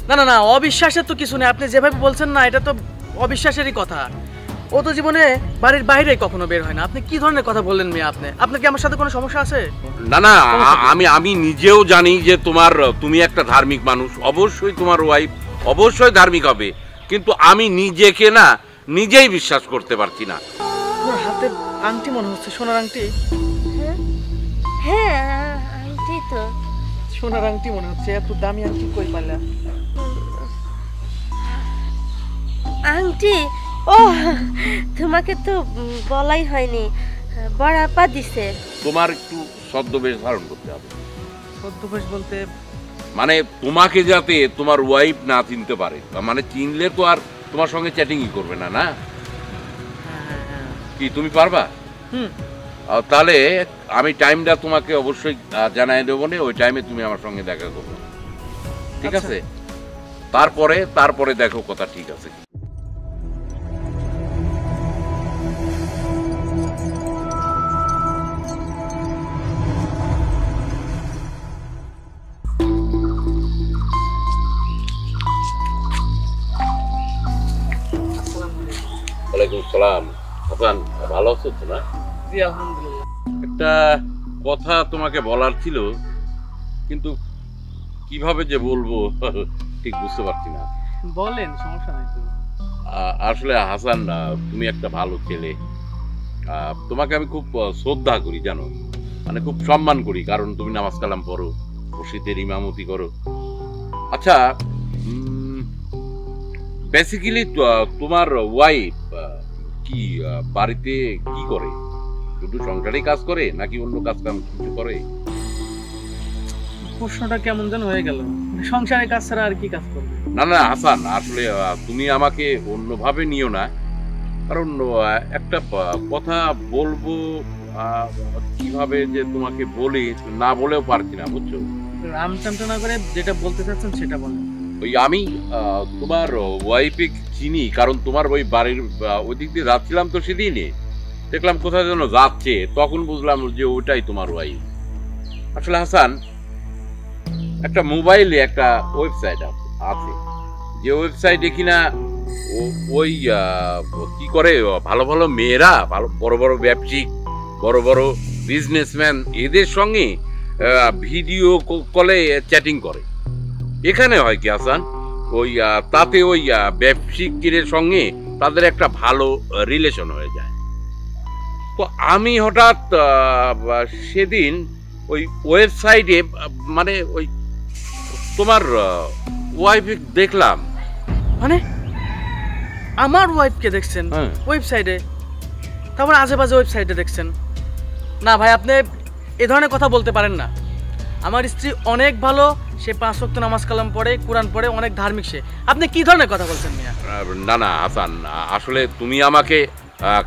না না না, অবিশ্বাসের তো কিছু নেই। আপনি যেভাবে বলছেন না, এটা তো অবিশ্বাসেরই কথা। ও তো জীবনে বাড়ির বাইরে কখনো বের হয় না। আপনি কি ধরনের কথা বললেন মিয়া? আপনার কি আমার সাথে কোনো সমস্যা আছে? না না, আমি নিজেও জানি যে তুমি একটা ধার্মিক মানুষ, অবশ্যই তোমার ওয়াইফ অবশ্যই ধার্মিক হবে, কিন্তু আমি নিজেকে না নিজেই বিশ্বাস করতে পারছি না। আপনার হাতে আংটি মনে হচ্ছে, সোনার আংটি। হ্যাঁ আংটি তো। সোনার আংটি মনে হচ্ছে। এত দামি আংটি কই পাইলা? আংটি? ও তোমাকে তো বলাই হয়নি, বড় আপা দিছে। তোমার একটু ছদ্মবেশ ধারণ করতে হবে। ছদ্মবেশ বলতে? মানে তোমাকে যাতে তোমার ওয়াইফ না চিনতে পারে, মানে চিনলে তো আর তোমার সঙ্গে চ্যাটিংই করবে না। না কি তুমি পারবা? তাহলে আমি টাইমটা তোমাকে অবশ্যই জানাই দেবো না, ওই টাইমে তুমি আমার সঙ্গে দেখা করবে, ঠিক আছে? তারপরে দেখো কথা ঠিক আছে। ওয়ালাইকুম সালাম। হাসান, ভালো আছো তো? না জি আলহামদুলিল্লাহ। একটা কথা তোমাকে বলার ছিল, কিন্তু কিভাবে যে বলবো ঠিক বুঝতে পারছি না। বলেন, সমস্যা নাই তো। আসলে হাসান, তুমি একটা ভালো ছেলে। তোমাকে আমি খুব শ্রদ্ধা করি, জানো, মানে খুব সম্মান করি, কারণ তুমি নামাজ কালাম পড়ো, মসজিদের ইমামতি করো। আচ্ছা, বেসিক্যালি তোমার ওয়াইফ কি বাড়িতে কি করে? শুধু সংসারেই কাজ করে নাকি অন্য কাজ কাম কিছু করে? প্রশ্নটা কেমন যেন হয়ে গেল। সংসারে কাজ ছাড়া আর কি কাজ করবে? না না হাসান, আসলে তুমি আমাকে অন্যভাবে নিও না, কারণ একটা কথা বলবো, কিভাবে যে তোমাকে বলি না বলেও পারছি না, বুঝছো? রামটামটা না করে যেটা বলতে চাচ্ছেন সেটা বলেন। ওই আমি তোমার ওয়াইফে চিনি, কারণ তোমার ওই বাড়ির ওই দিক দিয়ে যাচ্ছিলাম তো, সেদিনই দেখলাম কোথায় যেন যাচ্ছে, তখন বুঝলাম যে ওইটাই তোমার ওয়াইফ। আসলে হাসান, একটা মোবাইলে একটা ওয়েবসাইট আছে, যে ওয়েবসাইটে কিনা ওই কি করে ভালো ভালো মেয়েরা, ভালো বড় বড় ব্যবসায়িক, বড় বড় বিজনেসম্যান, এদের সঙ্গে ভিডিও কলে চ্যাটিং করে। এখানে হয় কি হাসান, ওই তাতে ওই ব্যবসায়িকের সঙ্গে তাদের একটা ভালো রিলেশন হয়ে যায়। তো আমি হঠাৎ সেদিন ওই ওয়েবসাইটে, মানে ওই তোমার ওয়াইফ দেখলাম। মানে আমার ওয়াইফকে দেখছেন ওয়েবসাইটে? তারপর আজে বাজে ওয়েবসাইটে দেখছেন? না ভাই, আপনি এ ধরনের কথা বলতে পারেন না। আমার স্ত্রী অনেক ভালো, সে 5 ওয়াক্ত নামাজ কালাম পড়ে, কোরআন পড়ে, অনেক ধার্মিক সে। আপনি কি ধরনের কথা বলছেন মিয়া? না না হাসান, আসলে তুমি আমাকে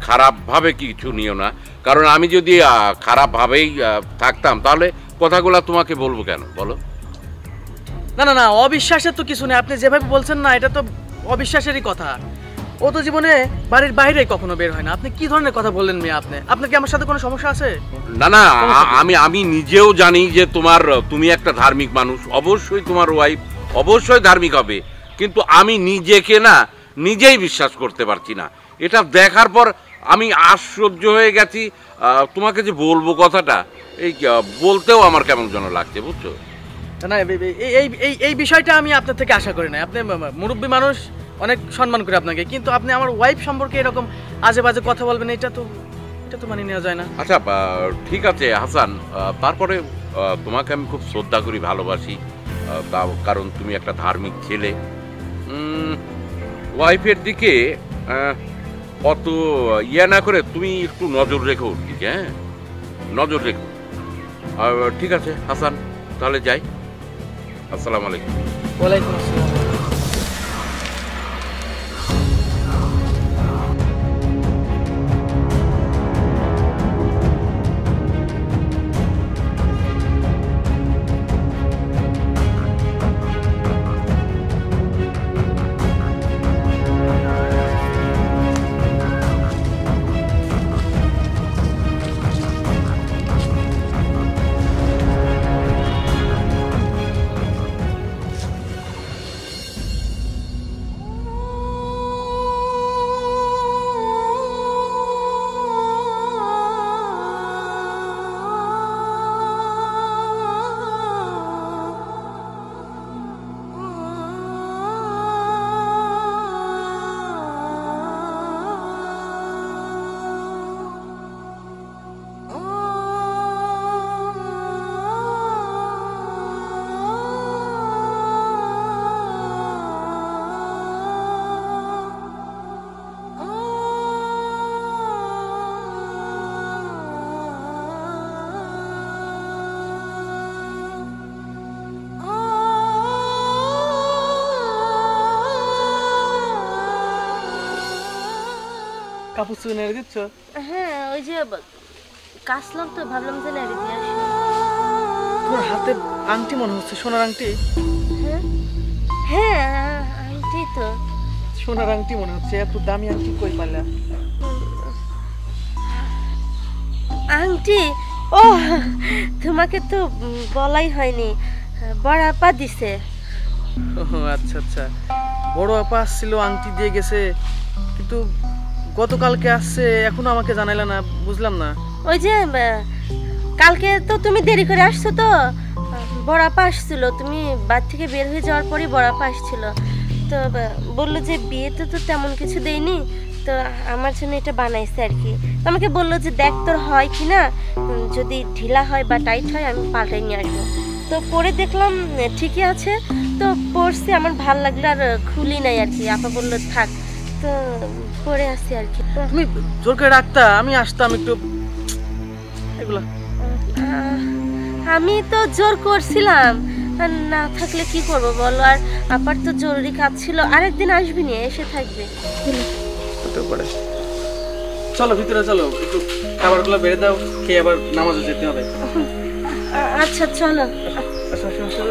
খারাপভাবে কিছু নিও না, কারণ আমি যদি খারাপভাবেই থাকতাম তাহলে কথাগুলো তোমাকে বলবো কেন, বলো? না না না, অবিশ্বাসের তো কিছু নেই। আপনি যেভাবে বলছেন না, এটা তো অবিশ্বাসেরই কথা। ও তো জীবনে বাড়ির বাইরে কখনো বের হয় না। আপনি কি ধরনের কথা বললেন মিয়া? আপনার কি আমার সাথে কোনো সমস্যা আছে? না না, আমি নিজেও জানি যে তুমি একটা ধার্মিক মানুষ, অবশ্যই তোমার ওয়াইফ অবশ্যই ধার্মিক হবে, কিন্তু আমি নিজেকে না নিজেই বিশ্বাস করতে পারছি না। এটা দেখার পর আমি আশ্চর্য হয়ে গেছি। তোমাকে যে বলবো কথাটা, এই বলতেও আমার কেমন যেন লাগছে, বুঝছো? না, এই বিষয়টা আমি আপনার থেকে আশা করি না। আপনি মুরব্বী মানুষ, অনেক সম্মান করি আপনাকে, কিন্তু আপনি আমার ওয়াইফ সম্পর্কে এরকম আজে বাজে কথা বলবেন, এটা তো মানিয়ে নেওয়া যায় না। আচ্ছা ঠিক আছে হাসান, তারপরে তোমাকে আমি খুব শ্রদ্ধা করি, ভালোবাসি, কারণ তুমি একটা ধার্মিক ছেলে। ওয়াইফের দিকে অত ইয়ে না করে তুমি একটু নজর রেখো, ঠিক? হ্যাঁ, নজর রেখো। ঠিক আছে হাসান, তাহলে যাই। আসসালামু আলাইকুম। ওয়ালাইকুম আসসালাম। কাপুচু এনে দিচ্ছ? হ্যাঁ, ওই যে কাশলাম তো, ভাবলাম যে নাড়ি দিয়ে আসি। তোর হাতে আংটি মনে হচ্ছে, সোনার আংটি। হ্যাঁ হ্যাঁ, আংটি তো। সোনার আংটি মনে হচ্ছে, এত দামি আংটি কই পাইলা? আংটি? ও, তোমাকে তো বলাই হয়নি, বড় আপা দিছে। ও আচ্ছা আচ্ছা, বড় আপা আসছিল, আংটি দিয়ে গেছে, কিন্তু গতকালকে আসছে, এখনো আমাকে জানাইলা না, বুঝলাম না। ওই যে কালকে তো তুমি দেরি করে আসছো, তো বড় আপা আসছিল, তুমি বাড়ি থেকে বের হয়ে যাওয়ার পরই বড় আপা আসছিল। তো বললো যে বিয়েতে তো তেমন কিছু দেয়নি, তো আমার জন্য এটা বানাইছে আর কি। তো আমাকে বললো যে দেখ তোর হয় কি না, যদি ঢিলা হয় বা টাইট হয় আমি পাল্টাই নিয়ে আসবো। তো পরে দেখলাম ঠিকই আছে, তো পরছি, আমার ভাল লাগলো আর খুলি নাই আর কি। আপা বললো থাক, তো পরে আসছি আর কি। তুমি জোর করে রাখতা, আমি আসতাম একটু। এগুলা আমি তো জোর করছিলাম, আর না থাকলে কি করব বলো। আর আপার তো জরুরি কাজ ছিল, আরেকদিন আসবি নিয়ে এসে থাকবে। হতে পারে। চলো ভিতরে চলো, একটু খাবারগুলো বেড়ে দাও, খেয়ে আবার নামাজে যেতে হবে। আচ্ছা চলো। আচ্ছা আচ্ছা আচ্ছা।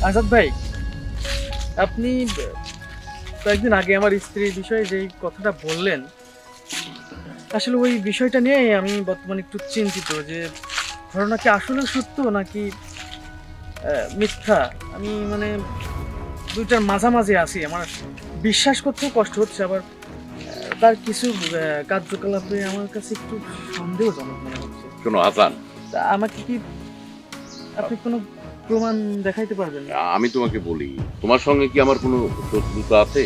আজাদ ভাই, আপনি কয়েকদিন আগে আমার স্ত্রীর বিষয়ে যেই কথাটা বললেন, আসলে ওই বিষয়টা নিয়ে আমি বর্তমানে একটু চিন্তিত, যে ঘটনা কি আসলে সত্য নাকি মিথ্যা। আমি মানে দুইটার মাঝামাঝি আছি, আমার বিশ্বাস করতেও কষ্ট হচ্ছে, আবার তার কিছু কার্যকলাপে আমার কাছে একটু সন্দেহজনক মনে হচ্ছে। শোনো হাসান, তা আমাকে কি আপনি কোনো প্রমাণ দেখাইতে পারবেন? আমি তোমাকে বলি, তোমার সঙ্গে কি আমার কোনো শত্রুতা আছে?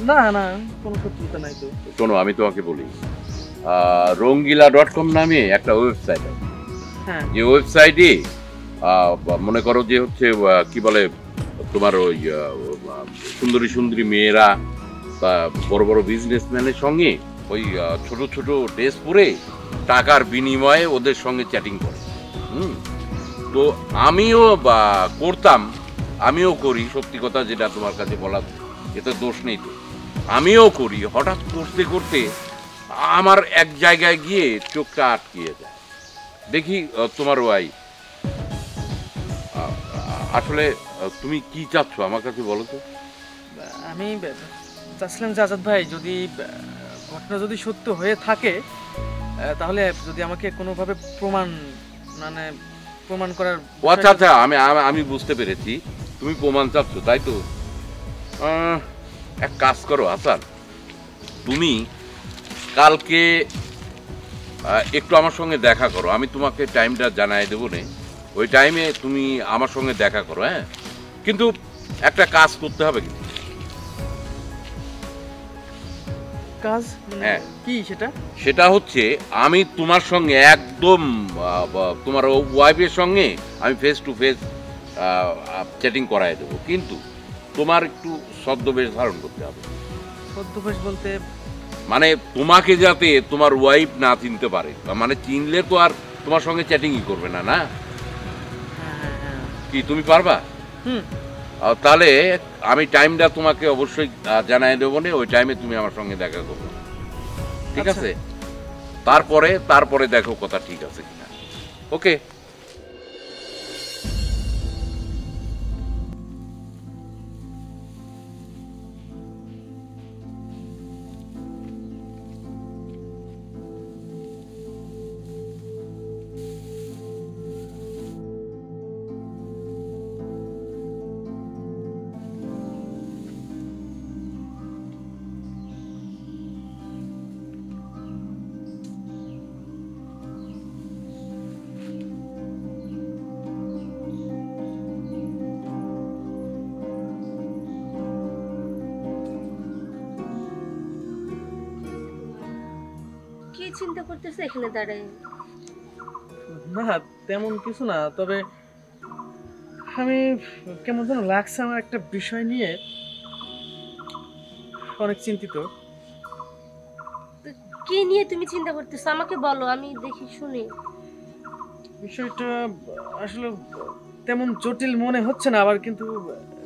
না না, কোনো শত্রুতা নাই তো। শোনো, আমি তোমাকে বলি, রঙ্গিলা.com নামে একটা ওয়েবসাইট আছে। হ্যাঁ, যে ওয়েবসাইটে মনে করো যে হচ্ছে কি বলে তোমার ওই সুন্দরী সুন্দরী মেয়েরা বা বড় বড় বিজনেসম্যানের সঙ্গে ওই ছোট ছোট ড্রেস পরে টাকার বিনিময়ে ওদের সঙ্গে চ্যাটিং করে। তো আমিও করতাম, আমিও করি, সত্যি কথা যেটা তোমার কাছে বলা, এতে দোষ নেই তো। আমিও করি। হঠাৎ করতে করতে আমার এক জায়গায় গিয়ে চোখটা আটকিয়ে যায়, দেখি তোমার ওয়াই। আসলে তুমি কি চাচ্ছ আমার কাছে বলো তো? আমি চাচ্ছিলাম যে আজাদ ভাই, যদি ঘটনা যদি সত্য হয়ে থাকে, তাহলে যদি আমাকে কোনোভাবে প্রমাণ করার। আচ্ছা আচ্ছা, আমি বুঝতে পেরেছি, তুমি প্রমাণ চাচ্ছ, তাই তো? এক কাজ করো হাসান, তুমি কালকে একটু আমার সঙ্গে দেখা করো, আমি তোমাকে টাইমটা জানাই দেবো নে, ওই টাইমে তুমি আমার সঙ্গে দেখা করো। হ্যাঁ, কিন্তু একটা কাজ করতে হবে। কিন্তু কাজ? হ্যাঁ, কি সেটা? সেটা হচ্ছে আমি তোমার সঙ্গে একদম তোমার ওয়াইফের সঙ্গে আমি ফেস টু ফেস চ্যাটিং করাই দেবো, কিন্তু তোমার একটু ছদ্মবেশ ধারণ করতে হবে। ছদ্মবেশ বলতে? মানে তোমাকে যাতে তোমার ওয়াইফ না চিনতে পারে, মানে চিনলে তো আর তোমার সঙ্গে চ্যাটিংই করবে না, না? কি তুমি পারবা? তাহলে আমি টাইমটা তোমাকে অবশ্যই জানাই দেবো না, ওই টাইমে তুমি আমার সঙ্গে দেখা করবে, ঠিক আছে? তারপরে দেখো কথা ঠিক আছে কিনা। ওকে। কি চিন্তা করতেছে এখানে দাঁড়ায়? না তেমন কিছু না, তবে আমি কেমন যেন লাগছে, আমার একটা বিষয় নিয়ে অনেক চিন্তিত। কি নিয়ে তুমি চিন্তা করতেছো আমাকে বলো, আমি দেখি শুনি। বিষয়টা আসলে তেমন জটিল মনে হচ্ছে না, আবার কিন্তু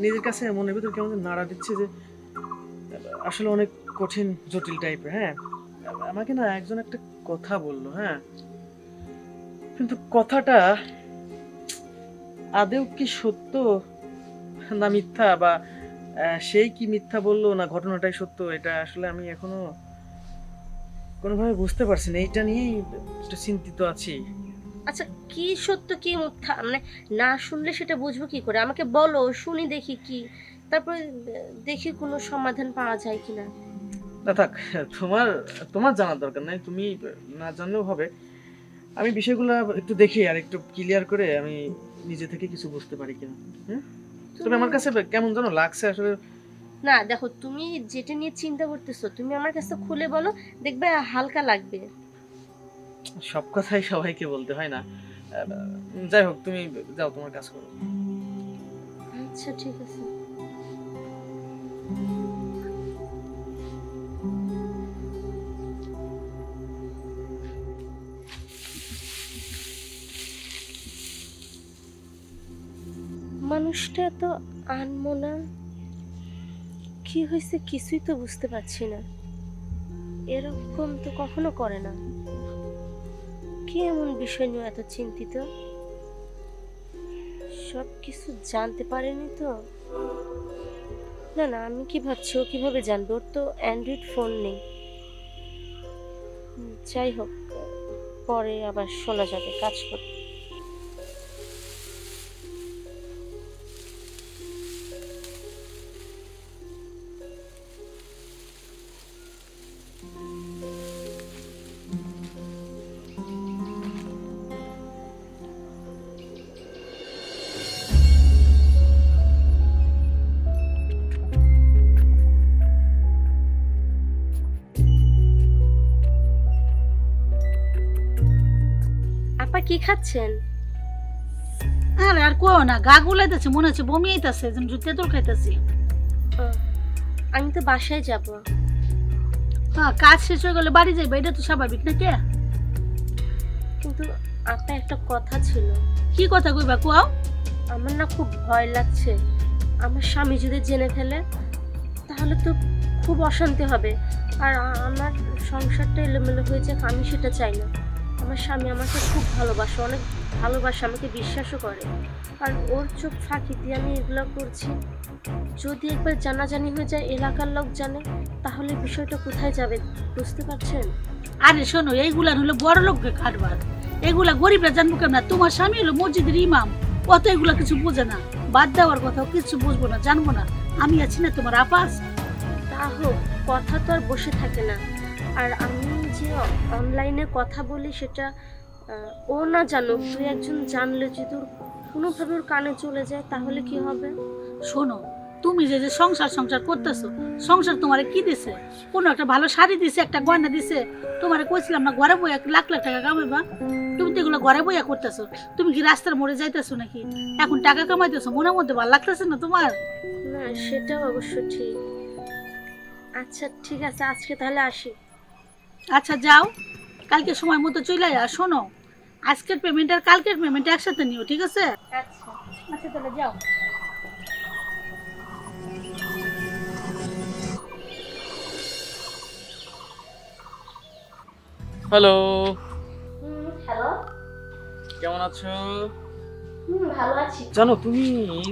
নিজের কাছে মনের ভিতর কেমন যেন নাড়া দিচ্ছে যে আসলে অনেক কঠিন জটিল টাইপের। হ্যাঁ, আমাকে না একজন একটা কথা বললো, হ্যাঁ, কিন্তু কথাটা আদেও কি সত্য না মিথ্যা, বা সেই কি মিথ্যা বললো না ঘটনাটাই সত্য, এটা আসলে আমি এখনো কোনোভাবে বুঝতে পারছি না। এইটা নিয়েই একটু চিন্তিত আছি। আচ্ছা, কি সত্য কি মিথ্যা মানে না শুনলে সেটা বুঝবো কি করে? আমাকে বলো, শুনি দেখি কি, তারপরে দেখি কোনো সমাধান পাওয়া যায় কিনা। না থাক, তোমার তোমার জানার দরকার নাই, তুমি না জানলেও হবে। আমি বিষয়গুলো একটু দেখি আর একটু ক্লিয়ার করে আমি নিজে থেকে কিছু বুঝতে পারি কিনা। তবে আমার কাছে কেমন যেন লাগছে আসলে। না দেখো, তুমি যেটা নিয়ে চিন্তা করতেছো তুমি আমার কাছে খুলে বলো, দেখবে হালকা লাগবে। সব কথাই সবাইকে বলতে হয় না। যাই হোক, তুমি যাও, তোমার কাজ করো। আচ্ছা ঠিক আছে। মানুষটা তো আনমনা, কি হয়েছে কিছুই তো বুঝতে পারছি না। এরকম তো কখনো করে না। কি এমন বিষয় নিয়ে এত চিন্তিত? সব কিছু জানতে পারেনি তো? না না, আমি কি ভাবছি ও কিভাবে জানবে? ওর তো অ্যান্ড্রয়েড ফোন নেই। যাই হোক, পরে আবার শোনা যাবে, কাজ করতে। আপা কি খাচ্ছেন? আরে আর কো না, গা গুলাইতেছে, মনে হচ্ছে বমি আইতাছে, যেন তেঁতুল খাইতেছি। আমি তো বাসায় যাব। হ্যাঁ, কাজ শেষ হয়ে গেলে বাড়ি যাইবে, এটা তো স্বাভাবিক না কে? কিন্তু আপা একটা কথা ছিল। কি কথা কইবা কোও? আমার না খুব ভয় লাগছে। আমার স্বামী যদি জেনে ফেলে তাহলে তো খুব অশান্তি হবে, আর আমার সংসারটা এলোমেলো হয়ে যাক, আমি সেটা চাই না। আমার স্বামী আমাকে খুব ভালোবাসে, অনেক ভালোবাসে, আমাকে বিশ্বাসও করে, আর ওর চোখ ফাঁকি দিয়ে আমি এগুলো করছি। যদি একবার জানাজানি হয়ে যায়, এলাকার লোক জানে, তাহলে বিষয়টা কোথায় যাবে বুঝতে পারছেন? আরে শোনো, এইগুলা হলো বড় লোককে কারবার, এগুলা গরিবরা জানবো কেমন? তোমার স্বামী হলো মসজিদের ইমাম, অত এগুলা কিছু বোঝে না। বাদ দেওয়ার কথাও কিছু বুঝবো না, জানবো না। আমি আছি না, তোমার আপা আছে। তা হোক, কথা তো আর বসে থাকে না। আর আমি যে অনলাইনে কথা বলি সেটা ও না জানুক, দুই একজন জানলে যদি ওর কোনোভাবে ওর কানে চলে যায় তাহলে কি হবে? শোনো, তুমি যে যে সংসার সংসার করতেছো, সংসার তোমারে কি দিছে? কোনো একটা ভালো শাড়ি দিছে, একটা গয়না দিছে? তোমারে কইছিলাম না ঘরে বইয়া লাখ লাখ টাকা কামাইবা? তুমি তো এগুলো ঘরে বইয়া করতেছো। তুমি কি রাস্তার মোড়ে যাইতেছো নাকি? এখন টাকা কামাইতেছো, মনের মধ্যে ভালো লাগতেছে না তোমার? না, সেটাও অবশ্য ঠিক। আচ্ছা ঠিক আছে, আজকে তাহলে আসি। আচ্ছা যাও, কালকে সময় মতো চলে আয়। শোনো, আজকের পেমেন্ট আর কালকের পেমেন্ট একসাথে নিও, ঠিক আছে? আচ্ছা আচ্ছা তাহলে যাও। Hello, hello. কেমন আছো? ভালো আছি। জানো, তুমি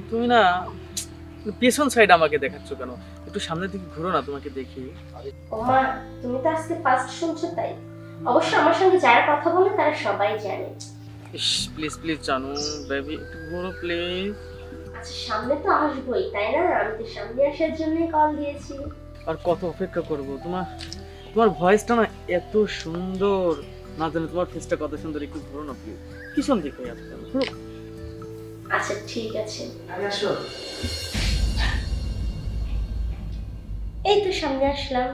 তুমি না পেছন সাইড আমাকে দেখাচ্ছ কেন? একটু সামনের দিকে ঘুরো না, তোমাকে দেখি। ওমা, তুমি তো আজকে ফার্স্ট শুনছো তাই? অবশ্য আমার সঙ্গে যারা কথা বলে তারা সবাই জানে। ইস, প্লিজ প্লিজ জানো বেবি, একটু ঘুরো প্লিজ। আচ্ছা, সামনে তো আসবোই তাই না? আমি তো সামনে আসার জন্যই কল দিয়েছি। আর কত অপেক্ষা করব? তোমার তোমার ভয়েসটা না এত সুন্দর, না জানি তোমার ফেসটা কত সুন্দর। একটু ঘুরো না প্লিজ, পিছন দিকে আসতে ঘুরো। আচ্ছা ঠিক আছে, আসো। এই তো সামনে আসলাম।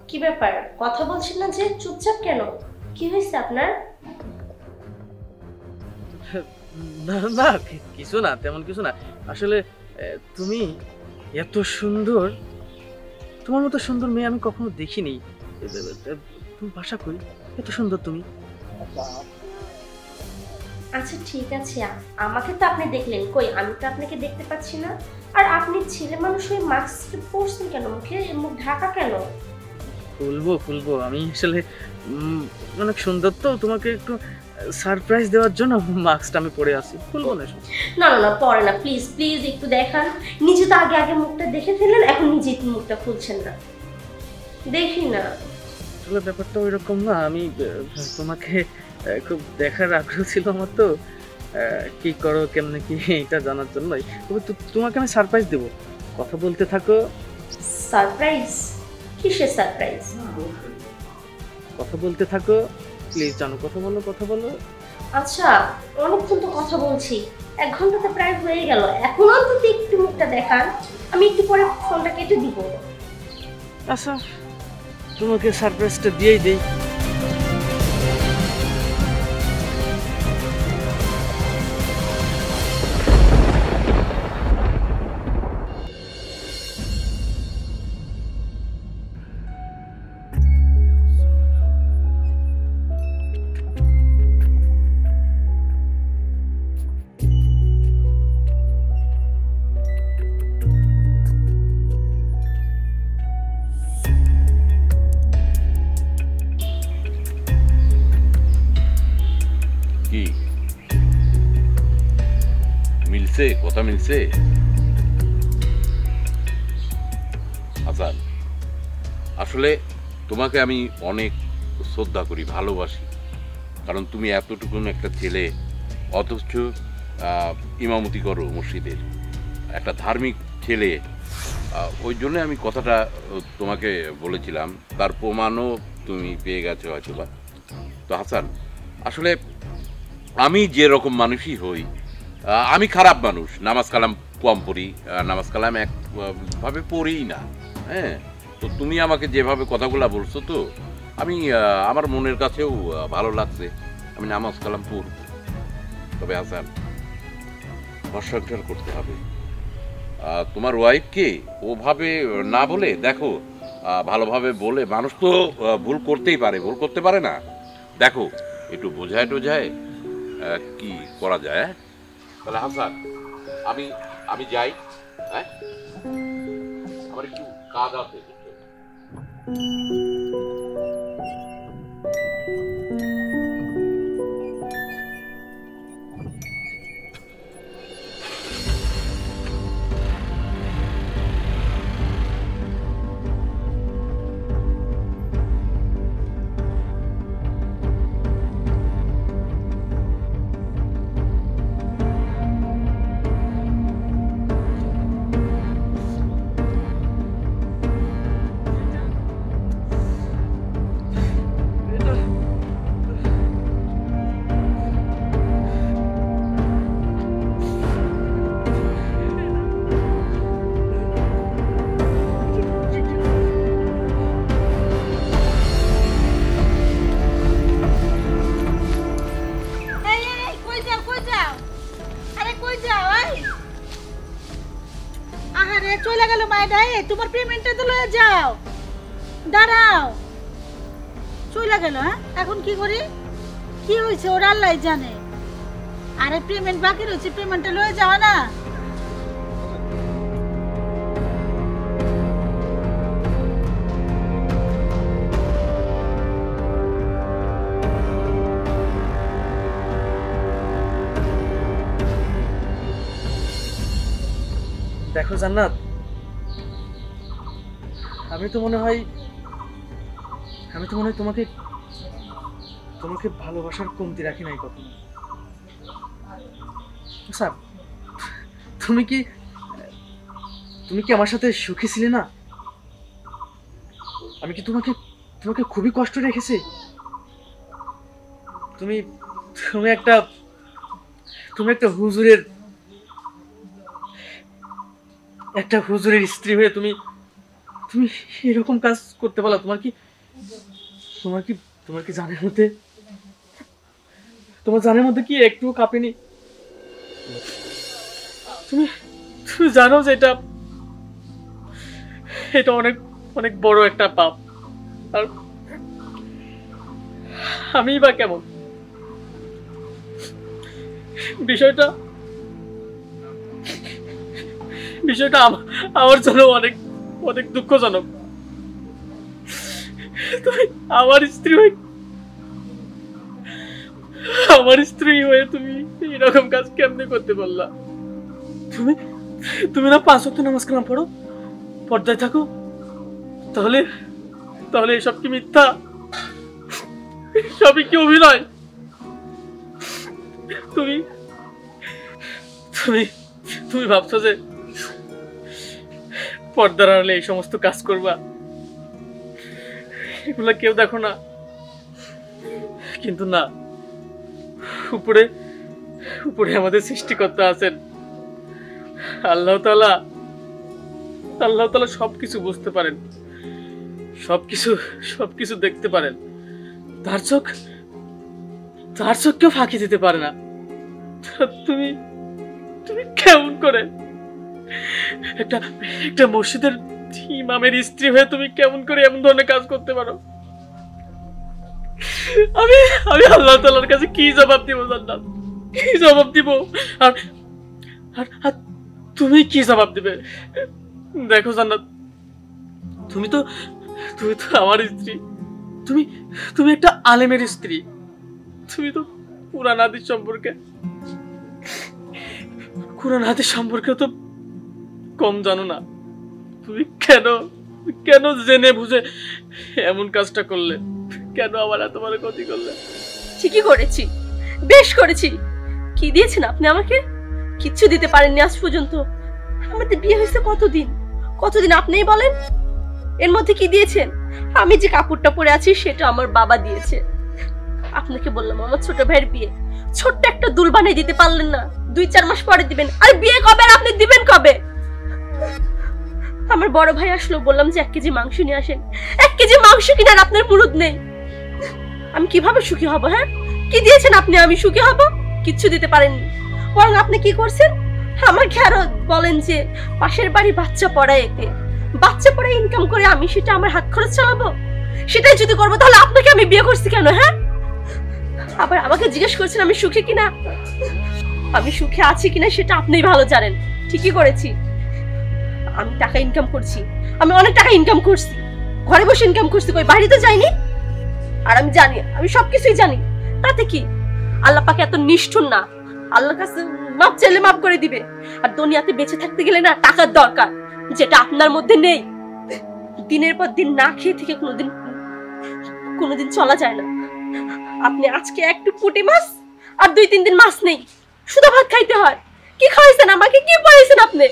কি ব্যাপার, কথা বলছেন না যে? চুপচাপ কেন? কি হয়েছে আপনার? না না, কিছু না, তেমন কিছু না। আসলে তুমি এত সুন্দর, তোমার মতো সুন্দর মেয়ে আমি কখনো দেখিনি। তুমি বাসা কই? এত সুন্দর তুমি। আচ্ছা ঠিক আছে, আমাকে তো আপনি দেখলেন, কই আমি তো আপনাকে দেখতে পাচ্ছি না। আর আপনি ছেলে মানুষ হয়ে মাস্ক পরছেন কেন, মুখে মুখ ঢাকা কেন? খুলবো আমি আসলে অনেক সুন্দর তো, তোমাকে একটু সারপ্রাইজ দেওয়ার জন্য মাস্কটা আমি পরে আছি। খুলবো না? না না না, পরে না, প্লিজ প্লিজ একটু দেখান। নিজে তো আগে আগে মুখটা দেখে ফেললেন, এখন নিজে মুখটা খুলছেন না, দেখি না। আসলে ব্যাপারটা ওইরকম না, আমি তোমাকে খুব দেখার আগ্রহ ছিল আমার তো, কি করো কেমনে কি এটা জানার জন্যই। তবে তোমাকে আমি সারপ্রাইজ দেবো, কথা বলতে থাকো। সারপ্রাইজ? কিসের সারপ্রাইজ? কথা বলতে থাকো প্লিজ, জানো, কথা বলো। আচ্ছা, অনেকক্ষণ তো কথা বলছি, 1 ঘন্টা তো প্রায় হয়ে গেল, এখন অন্তত একটু মুখটা দেখান, আমি একটু পরে ফোনটা কেটে দিব। আচ্ছা, তোমাকে সারপ্রাইজটা দিয়েই দেই। কি মিলছে? কথা মিলছে? হাসান, আসলে তোমাকে আমি অনেক শ্রদ্ধা করি, ভালোবাসি, কারণ তুমি এতটুকুন একটা ছেলে, অথচ ইমামতি করো মসজিদের, একটা ধার্মিক ছেলে। ওই জন্য আমি কথাটা তোমাকে বলেছিলাম, তার প্রমাণও তুমি পেয়ে গেছো হয়তো বা। তো হাসান, আসলে আমি যেরকম মানুষই হই, আমি খারাপ মানুষ, নামাজ কালাম কম পড়ি, নামাজ কালাম একভাবে পড়িই না। হ্যাঁ, তো তুমি আমাকে যেভাবে কথাগুলো বলছো, তো আমি আমার মনের কাছেও ভালো লাগছে, আমি নামাজ কালাম পড়ব। তবে হাসান, সংসার করতে হবে। তোমার ওয়াইফকে ওভাবে না বলে দেখো, ভালোভাবে বলে, মানুষ তো ভুল করতেই পারে, ভুল করতে পারে না, দেখো একটু বোঝায় টোঝায় কি করা যায়। তাহলে হাসান, আমি যাই, হ্যাঁ, আমার একটু কাজ আছে। চলে গেল মায়ের, তোমার পেমেন্টটা তো লয়ে যাও, দাঁড়াও, চলে গেল। হ্যাঁ, এখন কি করি? কি হয়েছে ওরা আল্লাহ জানে। আরে পেমেন্ট বাকি রয়েছে, পেমেন্টটা লয়ে যাও না। দেখো জান্নাত, আমি তো মনে হয় তোমাকে ভালোবাসার কমতি রাখি নাই কখনো। স্যার, তুমি কি আমার সাথে সুখী ছিলে না? আমি কি তোমাকে খুবই কষ্ট রেখেছি? তুমি একটা হুজুরের স্ত্রী হয়ে তুমি এরকম কাজ করতে পারলা? তোমার কি জানের মধ্যে কি একটু কাঁপেনি? তুমি জানো যে এটা অনেক অনেক বড় একটা পাপ, আমি বা কেমন? বিষয়টা আমার জন্য অনেক অনেক দুঃখজনক। তুমি আমার স্ত্রী হয়ে তুমি এরকম কাজ কেমনে করতে পারলা? তুমি না 5 ওয়াক্ত নামাজ কালাম পড়ো, পর্দায় থাকো, তাহলে এসব কি মিথ্যা? সবই কি অভিনয়? তুমি তুমি তুমি ভাবছো যে পর্দার আড়ালে এই সমস্ত কাজ করবা, এগুলা কেউ দেখো না? কিন্তু না, উপরে আমাদের সৃষ্টিকর্তা আছেন। আল্লাহ তাআলা সবকিছু বুঝতে পারেন, সবকিছু দেখতে পারেন। তার চোখ কেউ ফাঁকি দিতে পারে না। তুমি কেমন করে একটা মসজিদের ইমামের স্ত্রী হয়ে তুমি কেমন করে এমন ধরনের কাজ করতে পারো? আমি আল্লাহ তাআলার কাছে কি জবাব দিব জান্নাত? কি জবাব দিব? আর তুমি কি জবাব দিবে? দেখো জান্নাত, তুমি তো আমার স্ত্রী, তুমি একটা আলেমের স্ত্রী, তুমি তো কুরআন হাদিস সম্পর্কে তো কম জানো না। তুমি কেন জেনে বুঝে এমন কাজটা করলে? কেন আমার এত বড় ক্ষতি করলে? ঠিকই করেছি, বেশ করেছি। কি দিয়েছেন আপনি আমাকে? কিচ্ছু দিতে পারেননি আজ পর্যন্ত। আমাদের বিয়ে হয়েছে কতদিন আপনিই বলেন। এর মধ্যে কি দিয়েছেন? আমি যে কাপড়টা পরে আছি সেটা আমার বাবা দিয়েছে। আপনাকে বললাম আমার ছোট ভাইয়ের বিয়ে, ছোট্ট একটা দুল বানিয়ে দিতে পারলেন না। 2-4 মাস পরে দিবেন। আর বিয়ে কবে আর আপনি দিবেন কবে? আমার বড় ভাই আসলো, বললাম যে 1 কেজি মাংস নিয়ে আসেন। 1 কেজি মাংস কিনার আপনার মুরুদ নেই। আমি কিভাবে সুখী হব? হ্যাঁ, কি দিয়েছেন আপনি? আমি সুখী হব? কিচ্ছু দিতে পারেননি। বরং আপনি কি করছেন? আমাকে আরো বলেন যে পাশের বাড়ি বাচ্চা পড়ায় ইনকাম করে আমি সেটা আমার হাত খরচ চালাবো। সেটাই যদি করবো তাহলে আপনাকে আমি বিয়ে করছি কেন? হ্যাঁ, আবার আমাকে জিজ্ঞেস করছেন আমি সুখী কিনা। আমি সুখে আছি কিনা সেটা আপনিই ভালো জানেন। ঠিকই করেছি, আমি টাকা ইনকাম করছি, আমি অনেক টাকা ইনকাম করছি, ঘরে বসে ইনকাম করছি, কই বাইরে তো যাইনি। আর আমি জানি, আমি সবকিছুই জানি। তাতে কি? আল্লাহ পাক এত নিষ্ঠুর না, আল্লাহর কাছে মাপ চাইলে মাপ করে দিবে। আর দুনিয়াতে বেঁচে থাকতে গেলে না টাকার দরকার, যেটা আপনার মধ্যে নেই। দিনের পর দিন না খেয়ে থেকে কোনোদিন চলা যায় না। আপনি আজকে একটু পুঁটি মাছ আর 2-3 দিন মাছ নেই, শুধু ভাত খাইতে হয়। কি খাইছেন আমাকে? কি পড়াইছেন আপনি?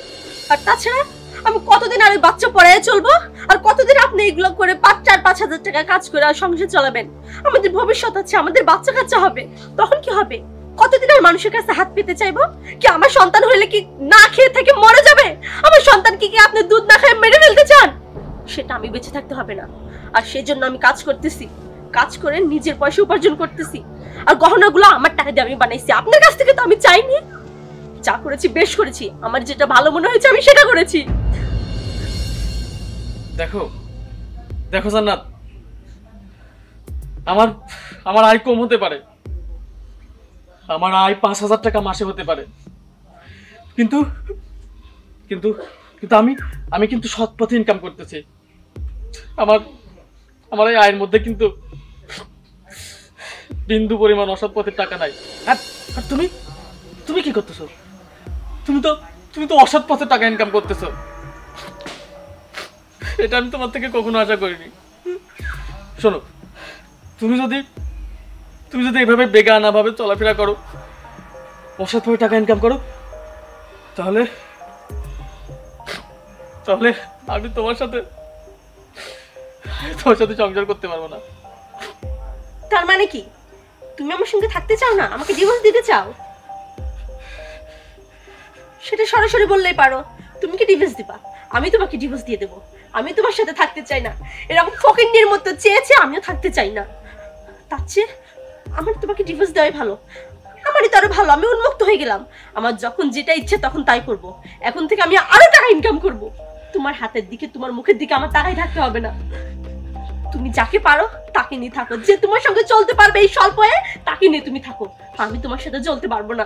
আর তাছাড়া আমি কতদিন আর বাচ্চা পড়ায় চলবো? আর কতদিন আপনি এগুলো করে 4-5 হাজার টাকা কাজ করে আর সংসার চালাবেন? আমাদের ভবিষ্যৎ আছে, আমাদের বাচ্চা কাচ্চা হবে, তখন কি হবে? কতদিন আর মানুষের কাছে হাত পেতে চাইবো? কি আমার সন্তান হইলে কি না খেয়ে থেকে মরে যাবে? আমার সন্তানকে কি আপনি দুধ না খেয়ে মেরে ফেলতে চান? সেটা আমি বেঁচে থাকতে হবে না। আর সেজন্য আমি কাজ করতেছি, কাজ করে নিজের পয়সা উপার্জন করতেছি। আর গহনাগুলো আমার টাকা দিয়ে আমি বানাইছি, আপনার কাছ থেকে তো আমি চাইনি। যা করেছি বেশ করেছি, আমার যেটা ভালো মনে হয়েছে আমি সেটা করেছি। দেখো জান্নাত, আমার আয় কম হতে পারে, আমার আয় 5,000 টাকা মাসে হতে পারে, কিন্তু আমি কিন্তু সৎ পথে ইনকাম করতেছি। আমার এই আয়ের মধ্যে কিন্তু বিন্দু পরিমাণ অসৎ পথের টাকা নাই। আর তুমি কি করতেছো? তুমি তো অসৎ পথে টাকা ইনকাম করতেছো। এটা আমি তোমার থেকে কখনো আশা করিনি। শোনো, তুমি যদি এভাবে বেগানা ভাবে চলাফেরা করো, অসৎভাবে টাকা ইনকাম করো, তাহলে আমি তোমার সাথে সংসার করতে পারবো না। তার মানে কি তুমি আমার সঙ্গে থাকতে চাও না? আমাকে ডিভোর্স দিতে চাও? সেটা সরাসরি বললেই পারো। তুমি কি ডিভোর্স দিবা? আমি তোমাকে ডিভোর্স দিয়ে দেবো। আমি তোমার সাথে থাকতে চাই না। এরকম ফকিন্নির মতো চেয়েছে আমিও থাকতে চাই না। তার চেয়ে আমার তোমাকে ডিভোর্স দেওয়াই ভালো। আমারই তো আরো ভালো, আমি উন্মুক্ত হয়ে গেলাম। আমার যখন যেটা ইচ্ছে তখন তাই করব। এখন থেকে আমি আরো টাকা ইনকাম করব। তোমার হাতের দিকে, তোমার মুখের দিকে আমার তাকাই থাকতে হবে না। তুমি যাকে পারো তাকে নিয়ে থাকো, যে তোমার সঙ্গে চলতে পারবে এই স্বল্পয়ে তাকে নিয়ে তুমি থাকো। আমি তোমার সাথে চলতে পারবো না।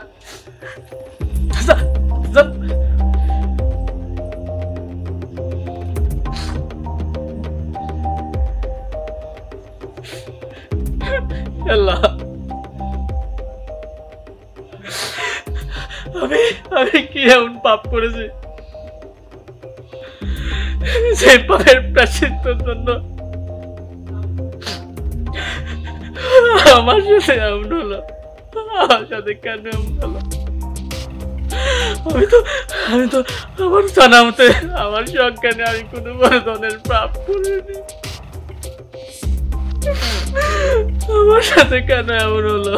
আল্লাহ, আমি আমি কি এমন পাপ করেছি যে পাপের প্রায়শ্চিত্তের জন্য আমার সাথে এমন হলো? আমার সাথে কেন এমন হলো? আমি তো আমার জানা মতে আমার সজ্ঞানে আমি কোনো বড় ধরনের পাপ করিনি। আমার সাথে কেন এমন হলো?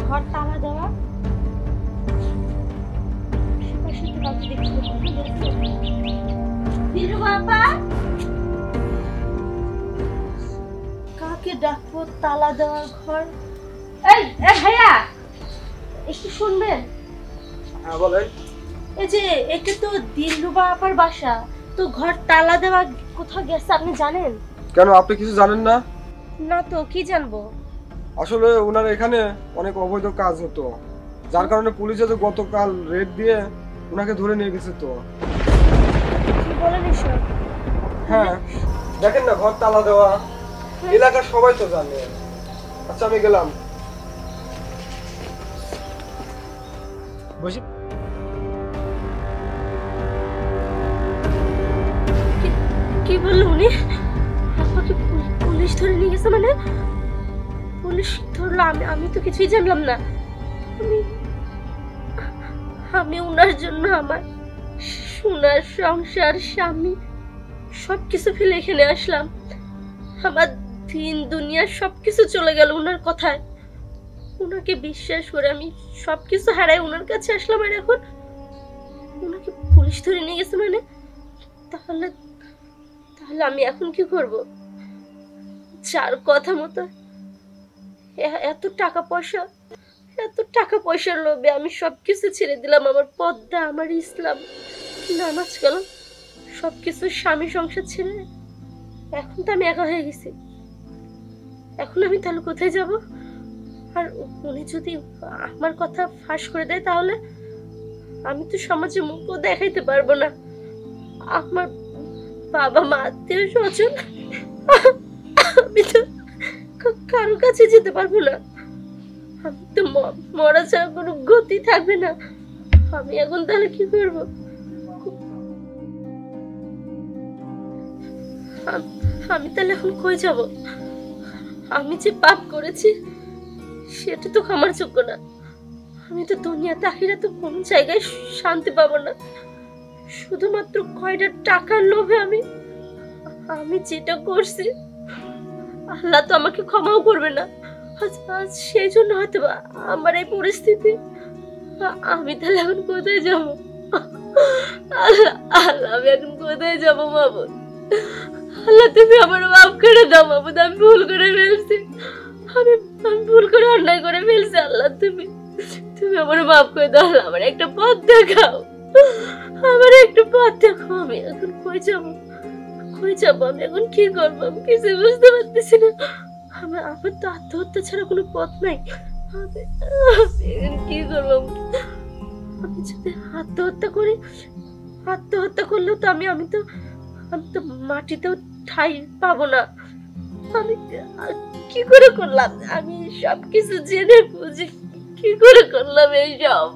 ঘর তালা দেওয়া, কাকে ডাকবো? তালা দেওয়া ঘর। এই ভাইয়া, একটু শুনবেন? হ্যাঁ বলেন। এই যে এটা তো দিলরুবা আপার বাসা, তো ঘর তালা দেওয়া কোথাও গেছে আপনি জানেন? কেন, আপনি কিছু জানেন না? না তো, কি জানবো? আসলে ওনার এখানে অনেক অবৈধ কাজ হতো, যার কারণে পুলিশে তো গতকাল রেড দিয়ে ওনাকে ধরে নিয়ে গেছে। তো কি বলেন এসব? হ্যাঁ, দেখেন না ঘর তালা দেওয়া, এলাকার সবাই তো জানে। আচ্ছা আমি গেলাম। বসি। কি বললো উনি? আপনাকে পুলিশ ধরে নিয়ে গেছে? মানে পুলিশ ধরলো? আমি তো কিছুই জানলাম না। আমি উনার জন্য আমার সোনার সংসার, স্বামী সবকিছু ফেলে এখানে আসলাম। আমার দিন দুনিয়া সবকিছু চলে গেল উনার কথায়। উনাকে বিশ্বাস করে আমি সবকিছু হারাই উনার কাছে আসলাম, আর এখন উনাকে পুলিশ ধরে নিয়ে গেছে। মানে তাহলে তাহলে আমি এখন কি করব? যার কথা মতো এত টাকা পয়সার লোভে আমি সবকিছু ছেড়ে দিলাম। আমার পদ্মা, আমার ইসলাম, নামাজ কালাম সবকিছু, স্বামী সংসার ছেড়ে এখন তো আমি একা হয়ে গেছি। এখন আমি তাহলে কোথায় যাব? আর উনি যদি আমার কথা ফাঁস করে দেয় তাহলে আমি তো সমাজে মুখও দেখাইতে পারবো না। আমার বাবা মা, আত্মীয় স্বজন, আমি তো কারো কাছে যেতে পারবো না। আমি তো মরা ছাড়া কোনো গতি থাকবে না। আমি এখন তাহলে কি করবো? আমি তাহলে এখন কই যাব? আমি যে পাপ করেছি সেটা তো ক্ষমার যোগ্য না। আমি তো দুনিয়াতে আখিরাতে কোনো জায়গায় শান্তি পাবো না। শুধুমাত্র কয়টা টাকার লোভে আমি যেটা করছি আল্লাহ তো আমাকে ক্ষমাও করবে না। আজ সেই জন্য হয়তো আমার এই পরিস্থিতি। আমি তাহলে এখন কোথায় যাব? আল্লাহ আল্লাহ, আমি এখন কোথায় যাবো? মাবুদ আল্লাহ, তুমি আমার মাফ করে দাও। মাবুদ, আমি ভুল করে ফেলছি, আমি ভুল করে অন্যায় করে ফেলছি। আল্লাহ, তুমি আমার মাফ করে দাও। আল্লাহ, আমার একটা পথ দেখাও, আমার একটা পথ দেখাও। আমি এখন কই যাবো? আমি এখন কি করবো? আমি কিছু বুঝতে পারতেছি না। আমার তো আত্মহত্যা ছাড়া কোনো পথ নাই। আমি কি করবো? আমি যদি আত্মহত্যা করি, আত্মহত্যা করলেও তো আমি তো মাটিতেও ঠাঁই পাবো না। আমি কি করে করলাম? আমি সবকিছু জেনে বুঝি কি করে করলাম এইসব?